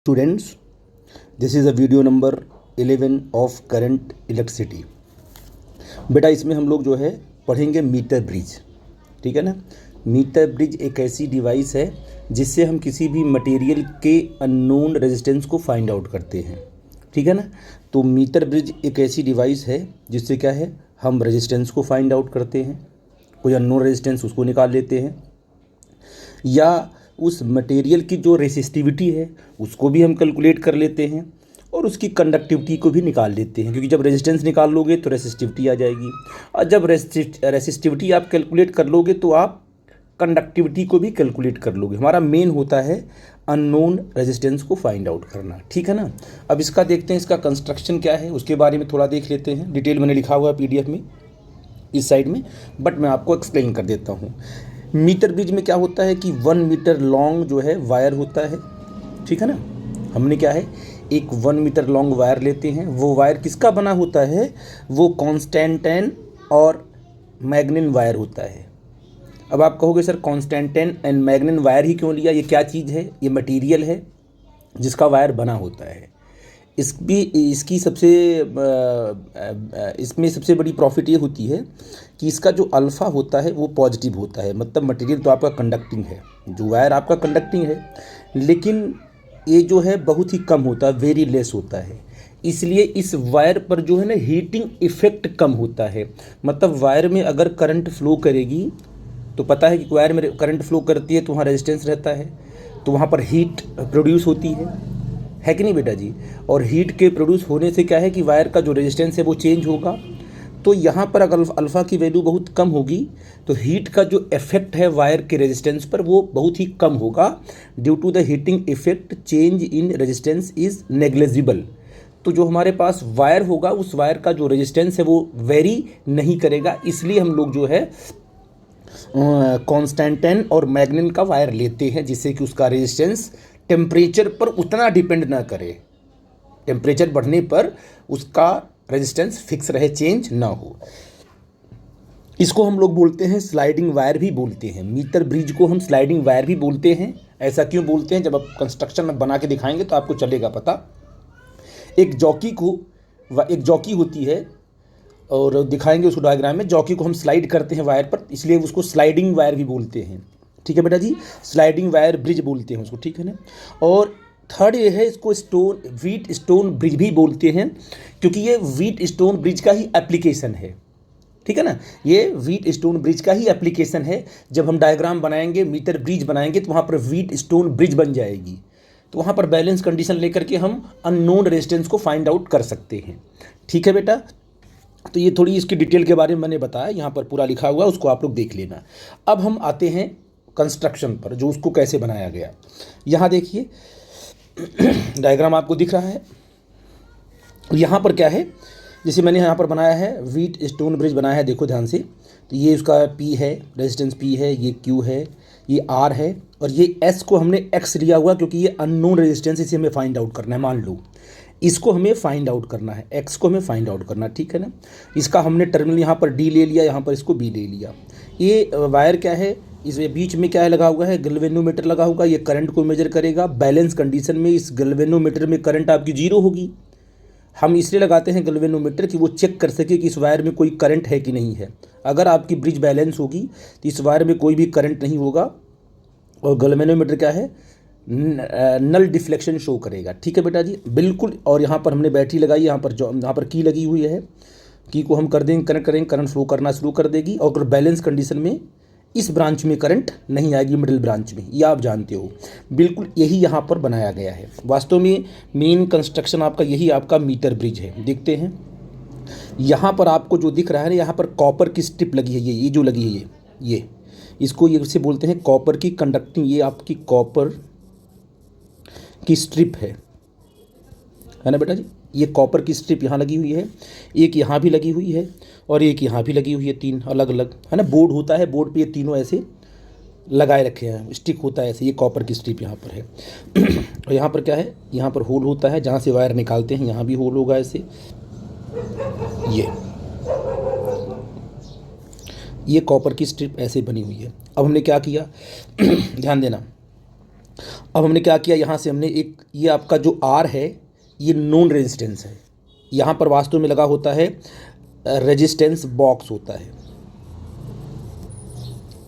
Students, this is a video number 11 of current electricity। बेटा इसमें हम लोग जो है पढ़ेंगे मीटर ब्रिज। ठीक है ना। मीटर ब्रिज एक ऐसी डिवाइस है जिससे हम किसी भी मटेरियल के अननोन रेजिस्टेंस को फाइंड आउट करते हैं। ठीक है ना। तो मीटर ब्रिज एक ऐसी डिवाइस है जिससे क्या है, हम रेजिस्टेंस को फाइंड आउट करते हैं, कोई अननोन रेजिस्टेंस उसको निकाल लेते हैं, या उस मटेरियल की जो रेसिस्टिविटी है उसको भी हम कैलकुलेट कर लेते हैं, और उसकी कंडक्टिविटी को भी निकाल लेते हैं, क्योंकि जब रेजिस्टेंस निकाल लोगे तो रेसिस्टिविटी आ जाएगी, और जब रेसिस्टिविटी आप कैलकुलेट कर लोगे तो आप कंडक्टिविटी को भी कैलकुलेट कर लोगे। हमारा मेन होता है अननोन रेजिस्टेंस को फाइंड आउट करना। ठीक है ना। अब इसका देखते हैं, इसका कंस्ट्रक्शन क्या है उसके बारे में थोड़ा देख लेते हैं। डिटेल मैंने लिखा हुआ है PDF में इस साइड में, बट मैं आपको एक्सप्लेन कर देता हूँ। मीटर ब्रिज में क्या होता है कि 1 मीटर लॉन्ग जो है वायर होता है। ठीक है ना। हमने क्या है, एक 1 मीटर लॉन्ग वायर लेते हैं। वो वायर किसका बना होता है, वो कॉन्स्टेंटाइन और मैग्नीन वायर होता है। अब आप कहोगे sir constantan and manganin wire ही क्यों लिया, ये क्या चीज़ है, ये मटेरियल है जिसका वायर बना होता है। इसकी इसमें सबसे बड़ी प्रॉफिट ये होती है कि इसका जो अल्फ़ा होता है वो पॉजिटिव होता है, मतलब मटेरियल तो आपका कंडक्टिंग है, जो वायर आपका कंडक्टिंग है, लेकिन ये जो है बहुत ही कम होता है, वेरी लेस होता है। इसलिए इस वायर पर जो है ना हीटिंग इफ़ेक्ट कम होता है। मतलब वायर में अगर करंट फ्लो करेगी तो पता है कि वायर में करंट फ्लो करती है तो वहाँ रेजिस्टेंस रहता है, तो वहाँ पर हीट प्रोड्यूस होती है कि नहीं बेटा जी। और हीट के प्रोड्यूस होने से क्या है कि वायर का जो रेजिस्टेंस है वो चेंज होगा। तो यहाँ पर अगर अल्फ़ा की वैल्यू बहुत कम होगी तो हीट का जो इफेक्ट है वायर के रेजिस्टेंस पर वो बहुत ही कम होगा। Due to the heating effect change in resistance is negligible. तो जो हमारे पास वायर होगा उस वायर का जो रेजिस्टेंस है वो वेरी नहीं करेगा। इसलिए हम लोग जो है कॉन्स्टेंटाइन और मैग्नीन का वायर लेते हैं, जिससे कि उसका रेजिस्टेंस टेम्परेचर पर उतना डिपेंड ना करे, टेम्परेचर बढ़ने पर उसका रेजिस्टेंस फिक्स रहे, चेंज ना हो। इसको हम लोग बोलते हैं स्लाइडिंग वायर भी बोलते हैं। मीटर ब्रिज को हम स्लाइडिंग वायर भी बोलते हैं। ऐसा क्यों बोलते हैं, जब आप कंस्ट्रक्शन में बना के दिखाएंगे तो आपको चलेगा पता। एक जॉकी होती है, और दिखाएंगे उसको डायग्राम में। जॉकी को हम स्लाइड करते हैं वायर पर, इसलिए उसको स्लाइडिंग वायर भी बोलते हैं। ठीक है बेटा जी, स्लाइडिंग वायर ब्रिज बोलते हैं उसको। ठीक है ना। और थर्ड ये है, इसको व्हीट स्टोन ब्रिज भी बोलते हैं, क्योंकि ये व्हीट स्टोन ब्रिज का ही एप्लीकेशन है। ठीक है ना। ये व्हीट स्टोन ब्रिज का ही एप्लीकेशन है। जब हम डायग्राम बनाएंगे, मीटर ब्रिज बनाएंगे, तो वहाँ पर व्हीट स्टोन ब्रिज बन जाएगी। तो वहाँ पर बैलेंस कंडीशन लेकर के हम अननोन रेजिस्टेंस को फाइंड आउट कर सकते हैं। ठीक है बेटा। तो ये थोड़ी इसकी डिटेल के बारे में मैंने बताया, यहाँ पर पूरा लिखा हुआ है, उसको आप लोग देख लेना। अब हम आते हैं कंस्ट्रक्शन पर, जो उसको कैसे बनाया गया। यहाँ देखिए डायग्राम आपको दिख रहा है। यहाँ पर क्या है, जैसे मैंने यहाँ पर बनाया है व्हीट स्टोन ब्रिज बनाया है, देखो ध्यान से। तो ये उसका P है, रेजिस्टेंस P है, ये Q है, ये R है, और ये S को हमने X लिया हुआ क्योंकि ये अननोन रेजिस्टेंस, इसे हमें फाइंड आउट करना है। मान लो इसको हमें फाइंड आउट करना है, X को हमें फाइंड आउट करना है। ठीक है ना। इसका हमने टर्मिनल यहाँ पर D ले लिया, यहाँ पर इसको B ले लिया। ये वायर क्या है, इस बीच में क्या है लगा हुआ है, गैल्वेनोमीटर लगा होगा, ये करंट को मेजर करेगा। बैलेंस कंडीशन में इस गैल्वेनोमीटर में करंट आपकी 0 होगी। हम इसलिए लगाते हैं गैल्वेनोमीटर कि वो चेक कर सके कि इस वायर में कोई करंट है कि नहीं है। अगर आपकी ब्रिज बैलेंस होगी तो इस वायर में कोई भी करंट नहीं होगा, और गैल्वेनोमीटर क्या है, नल डिफ्लेक्शन शो करेगा। ठीक है बेटा जी, बिल्कुल। और यहाँ पर हमने बैटरी लगाई, यहाँ पर की लगी हुई है। की को हम कर देंगे, कनेक्ट करेंगे, करंट फ्लो करना शुरू कर देगी। और अगर बैलेंस कंडीशन में इस ब्रांच में करंट नहीं आएगी, मिडिल ब्रांच में, ये आप जानते हो। बिल्कुल यही यहाँ पर बनाया गया है। वास्तव में मेन कंस्ट्रक्शन आपका यही आपका मीटर ब्रिज है। देखते हैं यहाँ पर आपको जो दिख रहा है ना, यहाँ पर कॉपर की स्ट्रिप लगी है, ये जो लगी है, ये इसको ये से बोलते हैं कॉपर की कंडक्टिंग। ये आपकी कॉपर की स्ट्रिप है ना बेटा जी। ये कॉपर की स्ट्रिप यहाँ लगी हुई है, एक यहाँ भी लगी हुई है, और एक यहाँ भी लगी हुई है, 3 अलग अलग है ना। बोर्ड होता है, बोर्ड पे ये तीनों ऐसे लगाए रखे हैं, स्टिक होता है ऐसे। ये कॉपर की स्ट्रिप यहाँ पर है। और यहाँ पर क्या है, यहाँ पर होल होता है जहाँ से वायर निकालते हैं, यहाँ भी होल होगा ऐसे। ये कॉपर की स्ट्रिप ऐसे बनी हुई है। अब हमने क्या किया ध्यान देना, अब हमने क्या किया, यहाँ से हमने एक, ये आपका जो आर है ये नोन रेजिस्टेंस है, यहाँ पर वास्तव में लगा होता है रेजिस्टेंस बॉक्स होता है,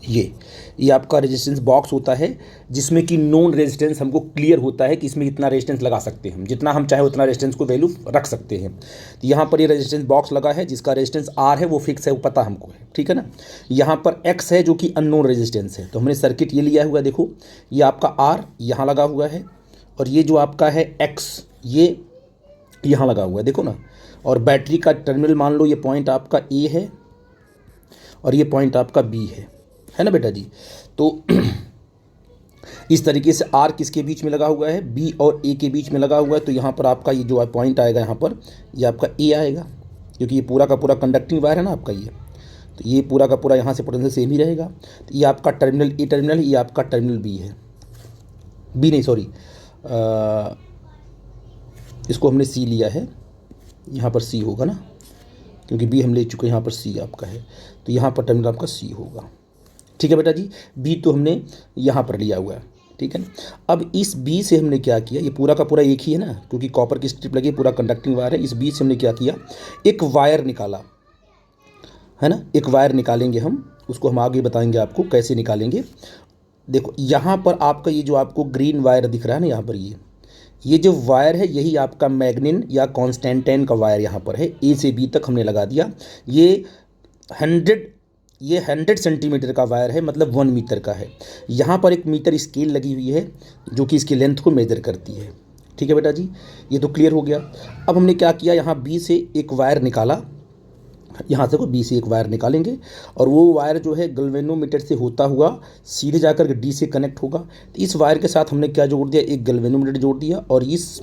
ये आपका रेजिस्टेंस बॉक्स होता है जिसमें कि नोन रेजिस्टेंस हमको क्लियर होता है कि इसमें इतना रेजिस्टेंस लगा सकते हैं हम, जितना हम चाहे उतना रेजिस्टेंस को वैल्यू रख सकते हैं। तो यहाँ पर ये रेजिस्टेंस बॉक्स लगा है जिसका रेजिस्टेंस आर है वो फिक्स है, वो पता हमको है, ठीक है ना। यहाँ पर एक्स है जो कि अननोन रेजिस्टेंस है, तो हमने सर्किट ये लिया हुआ है, देखो ये आपका आर यहाँ लगा हुआ है और ये जो आपका है एक्स ये यहाँ लगा हुआ है, देखो ना। और बैटरी का टर्मिनल मान लो ये पॉइंट आपका ए है और ये पॉइंट आपका बी है ना बेटा जी। तो इस तरीके से आर किसके बीच में लगा हुआ है, बी और ए के बीच में लगा हुआ है। तो यहाँ पर आपका ये जो पॉइंट आएगा यहाँ पर ये आपका ए आएगा, क्योंकि ये पूरा का पूरा कंडक्टिंग वायर है ना आपका ये, तो ये पूरा का पूरा यहाँ से पोटेंशियल सेम ही रहेगा। तो ये आपका टर्मिनल ए टर्मिनल, ये आपका टर्मिनल बी है, बी नहीं सॉरी, इसको हमने सी लिया है, यहाँ पर सी होगा ना, क्योंकि बी हम ले चुके हैं, यहाँ पर सी आपका है, तो यहाँ पर टर्मिनल आपका सी होगा, ठीक है बेटा जी। बी तो हमने यहाँ पर लिया हुआ है, ठीक है ना। अब इस बी से हमने क्या किया, ये पूरा का पूरा एक ही है ना, क्योंकि कॉपर की स्ट्रिप लगी, पूरा कंडक्टिंग वायर है। इस बी से हमने क्या किया, एक वायर निकाला है ना, एक वायर निकालेंगे हम, उसको हम आगे बताएंगे आपको कैसे निकालेंगे। देखो यहाँ पर आपका ये जो आपको ग्रीन वायर दिख रहा है ना, यहाँ पर ये जो वायर है यही आपका मैग्निन या कॉन्स्टेंटाइन का वायर यहाँ पर है, ए से बी तक हमने लगा दिया। ये 100 सेंटीमीटर का वायर है, मतलब 1 मीटर का है। यहाँ पर एक मीटर स्केल लगी हुई है जो कि इसकी लेंथ को मेजर करती है, ठीक है बेटा जी, ये तो क्लियर हो गया। अब हमने क्या किया, यहाँ बी से एक वायर निकाला, यहाँ से बी से एक वायर निकालेंगे और वो वायर जो है गैल्वेनोमीटर से होता हुआ सीधे जाकर डी से कनेक्ट होगा। तो इस वायर के साथ हमने क्या जोड़ दिया, एक गैल्वेनोमीटर जोड़ दिया और इस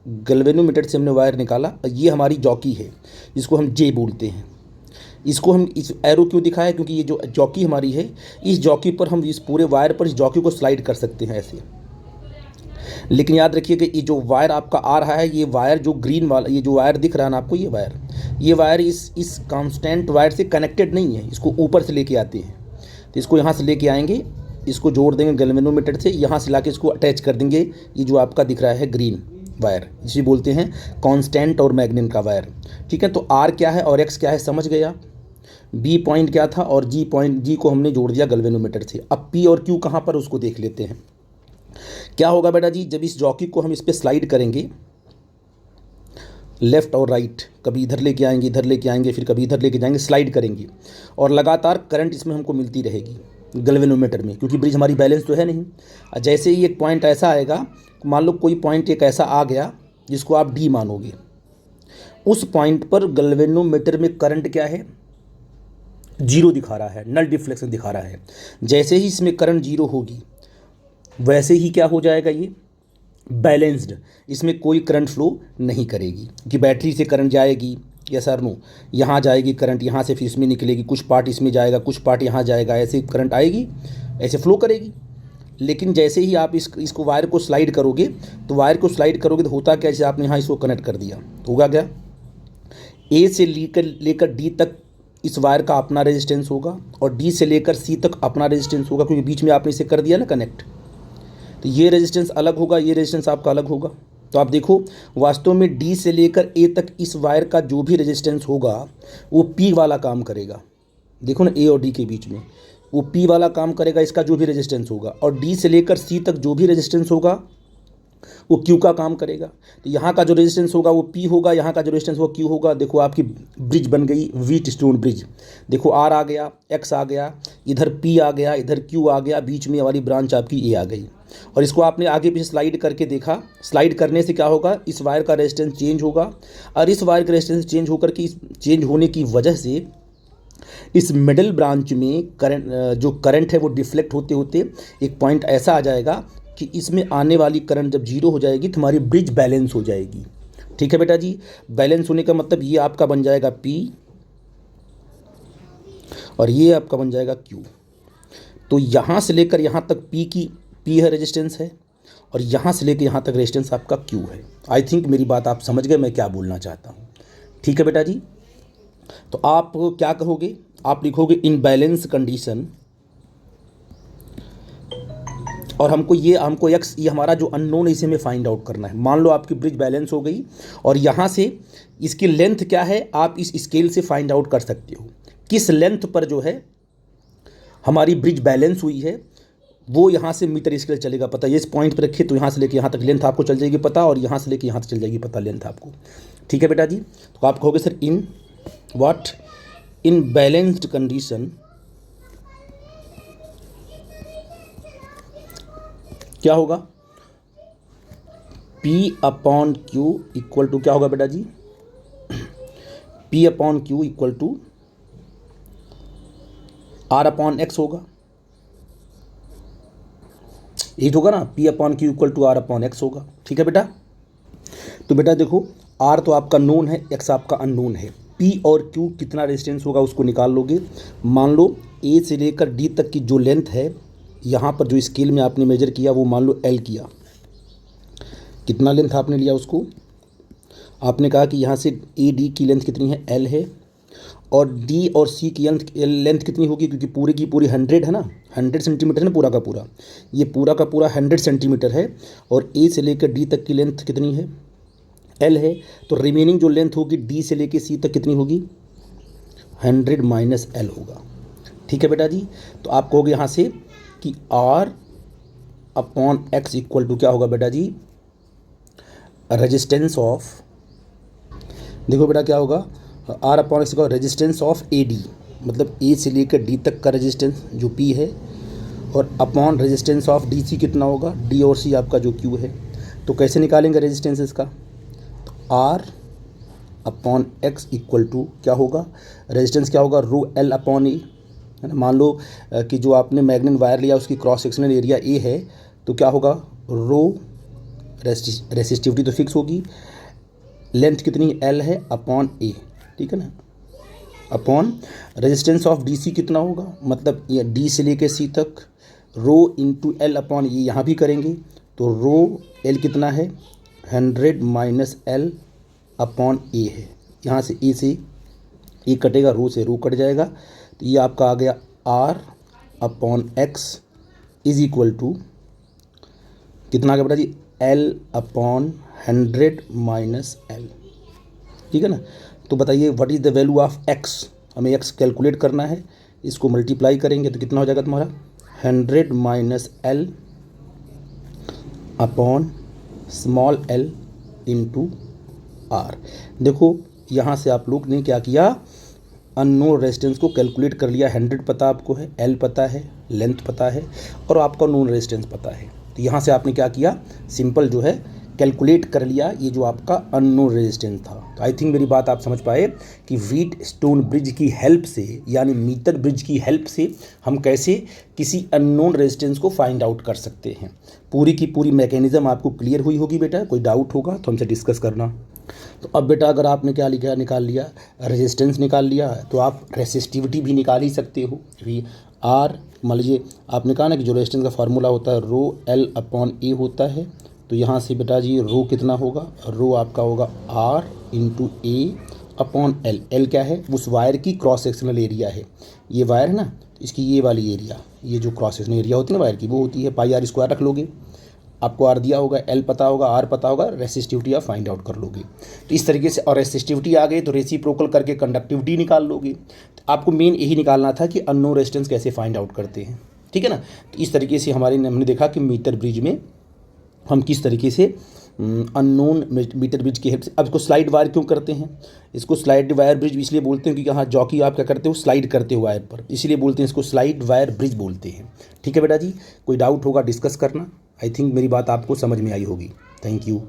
गैल्वेनोमीटर से हमने वायर निकाला। ये हमारी जॉकी है, जिसको हम जे बोलते हैं। इसको हम इस एरो क्यों दिखाया, क्योंकि ये जो जॉकी हमारी है, इस जॉकी पर हम इस पूरे वायर पर इस जॉकी को स्लाइड कर सकते हैं ऐसे। लेकिन याद रखिए कि ये जो वायर आपका आ रहा है, ये वायर जो ग्रीन वाला, ये जो वायर दिख रहा है ना आपको, ये वायर इस कांस्टेंट वायर से कनेक्टेड नहीं है, इसको ऊपर से लेके आते हैं। तो इसको यहाँ से लेके आएंगे, इसको जोड़ देंगे गैल्वेनोमीटर से, यहाँ से लाके इसको अटैच कर देंगे। ये जो आपका दिख रहा है ग्रीन वायर, इसे बोलते हैं कांस्टेंट और मैग्निन का वायर, ठीक है। तो आर क्या है और एक्स क्या है समझ गए आप। बी पॉइंट क्या था और जी पॉइंट, जी को हमने जोड़ दिया गैल्वेनोमीटर से। अब पी और क्यू कहाँ पर उसको देख लेते हैं। क्या होगा बेटा जी, जब इस जॉकी को हम इस पर स्लाइड करेंगे लेफ़्ट और राइट, कभी इधर लेके आएंगे, इधर लेके आएंगे, फिर कभी इधर लेके जाएंगे, स्लाइड करेंगे और लगातार करंट इसमें हमको मिलती रहेगी गैल्वेनोमीटर में, क्योंकि ब्रिज हमारी बैलेंस तो है नहीं। जैसे ही एक पॉइंट ऐसा आएगा, मान लो कोई पॉइंट एक ऐसा आ गया जिसको आप डी मानोगे, उस पॉइंट पर गैल्वेनोमीटर में करंट क्या है, जीरो दिखा रहा है, नल डिफ्लेक्शन दिखा रहा है। जैसे ही इसमें करंट जीरो होगी वैसे ही क्या हो जाएगा, ये बैलेंस्ड, इसमें कोई करंट फ्लो नहीं करेगी, कि बैटरी से करंट जाएगी, यस और नो, यहाँ जाएगी करंट, यहाँ से फिर इसमें निकलेगी, कुछ पार्ट इसमें जाएगा, कुछ पार्ट यहाँ जाएगा, ऐसे करंट आएगी, ऐसे फ्लो करेगी। लेकिन जैसे ही आप इसको वायर को स्लाइड करोगे, तो वायर को स्लाइड करोगे तो होता क्या, जैसे आपने यहाँ इसको कनेक्ट कर दिया, होगा क्या, ए से लेकर डी तक इस वायर का अपना रेजिस्टेंस होगा और डी से लेकर सी तक अपना रेजिस्टेंस होगा, क्योंकि बीच में आपने इसे कर दिया ना कनेक्ट। तो ये रेजिस्टेंस अलग होगा, ये रेजिस्टेंस आपका अलग होगा। तो आप देखो वास्तव में डी से लेकर ए तक इस वायर का जो भी रेजिस्टेंस होगा वो पी वाला काम करेगा। देखो ना, ए और डी के बीच में वो पी वाला काम करेगा, इसका जो भी रेजिस्टेंस होगा, और डी से लेकर सी तक जो भी रेजिस्टेंस होगा वो क्यू का काम करेगा। तो यहाँ का जो रेजिस्टेंस होगा वो पी होगा, यहाँ का जो रेजिस्टेंस होगा क्यू होगा। देखो आपकी ब्रिज बन गई व्हीट स्टोन ब्रिज। देखो आर आ गया, एक्स आ गया, इधर पी आ गया, इधर क्यू आ गया, बीच में वाली ब्रांच आपकी ए आ गई। और इसको आपने आगे पीछे स्लाइड करके देखा, स्लाइड करने से क्या होगा, इस वायर का रेजिस्टेंस चेंज होगा, और इस वायर का रेजिस्टेंस चेंज होकर के चेंज होने की वजह से इस मिडिल ब्रांच में करंट, जो करंट है वो डिफ्लेक्ट होते होते एक पॉइंट ऐसा आ जाएगा कि इसमें आने वाली करंट जब जीरो हो जाएगी तो हमारी ब्रिज बैलेंस हो जाएगी। ठीक है बेटा जी, बैलेंस होने का मतलब ये आपका बन जाएगा P और ये आपका बन जाएगा Q। तो यहाँ से लेकर यहाँ तक P है, रेजिस्टेंस है, और यहाँ से लेकर यहाँ तक रेजिस्टेंस आपका Q है। आई थिंक मेरी बात आप समझ गए मैं क्या बोलना चाहता हूँ। ठीक है बेटा जी, तो आप क्या कहोगे, आप लिखोगे इन बैलेंस कंडीशन और हमको एक्स, ये हमारा जो अननोन है, इसे हमें फाइंड आउट करना है। मान लो आपकी ब्रिज बैलेंस हो गई और यहाँ से इसकी लेंथ क्या है आप इस स्केल से फाइंड आउट कर सकते हो। किस लेंथ पर जो है हमारी ब्रिज बैलेंस हुई है वो यहाँ से मीटर स्केल चलेगा पता। ये इस पॉइंट पर रखिए तो यहाँ से लेके यहाँ तक लेंथ आपको चल जाएगी पता, और यहाँ से लेके यहाँ तक चल जाएगी पता लेंथ आपको। ठीक है बेटा जी। तो आप कहोगे sir in what, in balanced condition क्या होगा, P upon Q equal to क्या होगा बेटा जी, P upon Q equal to R upon X होगा। यही तो होगा ना, P upon Q equal to R upon X होगा। ठीक है बेटा। तो बेटा देखो R तो आपका नोन है, X आपका अननोन है। P और Q कितना रेजिस्टेंस होगा उसको निकाल लोगे। मान लो A से लेकर D तक की जो लेंथ है, यहाँ पर जो स्केल में आपने मेजर किया वो मान लो L किया। कितना लेंथ आपने लिया उसको, आपने कहा कि यहाँ से AD की लेंथ कितनी है, L है, और D और C की लेंथ कितनी होगी, क्योंकि पूरी की पूरी 100 है ना, 100 सेंटीमीटर है ना पूरा का पूरा, ये पूरा का पूरा 100 सेंटीमीटर है। और A से लेकर D तक की लेंथ कितनी है, L है। तो रिमेनिंग जो लेंथ होगी D से लेकर C तक कितनी होगी, 100 माइनस L होगा। ठीक है बेटा जी। तो आप कहोगे यहाँ से कि R upon X equal to क्या होगा बेटा जी, रेजिस्टेंस ऑफ, देखो बेटा क्या होगा, R अपॉन एक्स का रेजिस्टेंस ऑफ AD, मतलब A से लेकर D तक का रेजिस्टेंस जो P है, और अपॉन रेजिस्टेंस ऑफ DC कितना होगा, D और C आपका जो Q है। तो कैसे निकालेंगे रेजिस्टेंस इसका, तो R upon X equal to क्या होगा, रेजिस्टेंस क्या होगा, रो L अपॉन E है ना। मान लो कि जो आपने मैग्नेट वायर लिया उसकी क्रॉस सेक्शनल एरिया A है, तो क्या होगा, रो रेसिस्टिविटी तो फिक्स होगी, लेंथ कितनी L है अपॉन A, ठीक है ना, अपॉन रेजिस्टेंस ऑफ DC कितना होगा, मतलब ये D से लेके C तक रो इंटू L अपॉन ये यहाँ भी करेंगे तो रो L कितना है, 100 माइनस L अपॉन A है। यहाँ से A से A कटेगा, रो से रो कट जाएगा, तो ये आपका आ गया R upon X is equal to कितना आ गया बेटा जी, L अपॉन 100 माइनस L। ठीक है ना। तो बताइए what is the value of X, हमें X कैलकुलेट करना है, इसको मल्टीप्लाई करेंगे तो कितना हो जाएगा तुम्हारा, 100 minus L upon small l into R। देखो यहाँ से आप लोग ने क्या किया, अननोन रेजिस्टेंस को कैलकुलेट कर लिया। 100 पता आपको है, L पता है, लेंथ पता है, और आपका नोन रेजिस्टेंस पता है। तो यहाँ से आपने क्या किया, सिंपल जो है कैलकुलेट कर लिया ये जो आपका अननोन रेजिस्टेंस था। तो आई थिंक मेरी बात आप समझ पाए कि व्हीट स्टोन ब्रिज की हेल्प से, यानी मीटर ब्रिज की हेल्प से हम कैसे किसी अननोन रेजिस्टेंस को फाइंड आउट कर सकते हैं। पूरी की पूरी मैकेनिज्म आपको क्लियर हुई होगी बेटा। कोई डाउट होगा तो हमसे डिस्कस करना। तो अब बेटा अगर आपने क्या लिखा, निकाल लिया रेजिस्टेंस निकाल लिया, तो आप रेसिस्टिविटी भी निकाल ही सकते हो। भी आर मान लीजिए आपने कहा ना कि जो रेजिस्टेंस का फार्मूला होता है रो L अपॉन A होता है। तो यहाँ से बेटा जी रो कितना होगा, रो आपका होगा R into A upon L। L क्या है, उस वायर की क्रॉस सेक्शनल एरिया है। ये वायर है ना, तो इसकी ये वाली एरिया, ये जो क्रॉस सेक्शनल एरिया होती है ना वायर की, वो होती है पाई R स्क्वायर रख लोगे, आपको R दिया होगा, L पता होगा, R पता होगा, रेसिस्टिविटी आप फाइंड आउट कर लोगे। तो इस तरीके से, और रेसिस्टिविटी आ गई तो रेसिप्रोकल करके कंडक्टिविटी निकाल लोगे। तो आपको मेन यही निकालना था कि अननोन रेजिस्टेंस कैसे फाइंड आउट करते हैं। ठीक है ना। तो इस तरीके से हमने देखा कि मीटर ब्रिज में हम किस तरीके से अननोन मीटर ब्रिज की हेल्प से। अब इसको स्लाइड वायर क्यों करते हैं, इसको स्लाइड वायर ब्रिज इसलिए बोलते हैं क्योंकि यहाँ जॉकी आप क्या करते हो, स्लाइड करते हो वायर पर, इसलिए बोलते हैं इसको स्लाइड वायर ब्रिज बोलते हैं। ठीक है बेटा जी। कोई डाउट होगा डिस्कस करना। आई थिंक मेरी बात आपको समझ में आई होगी। Thank you.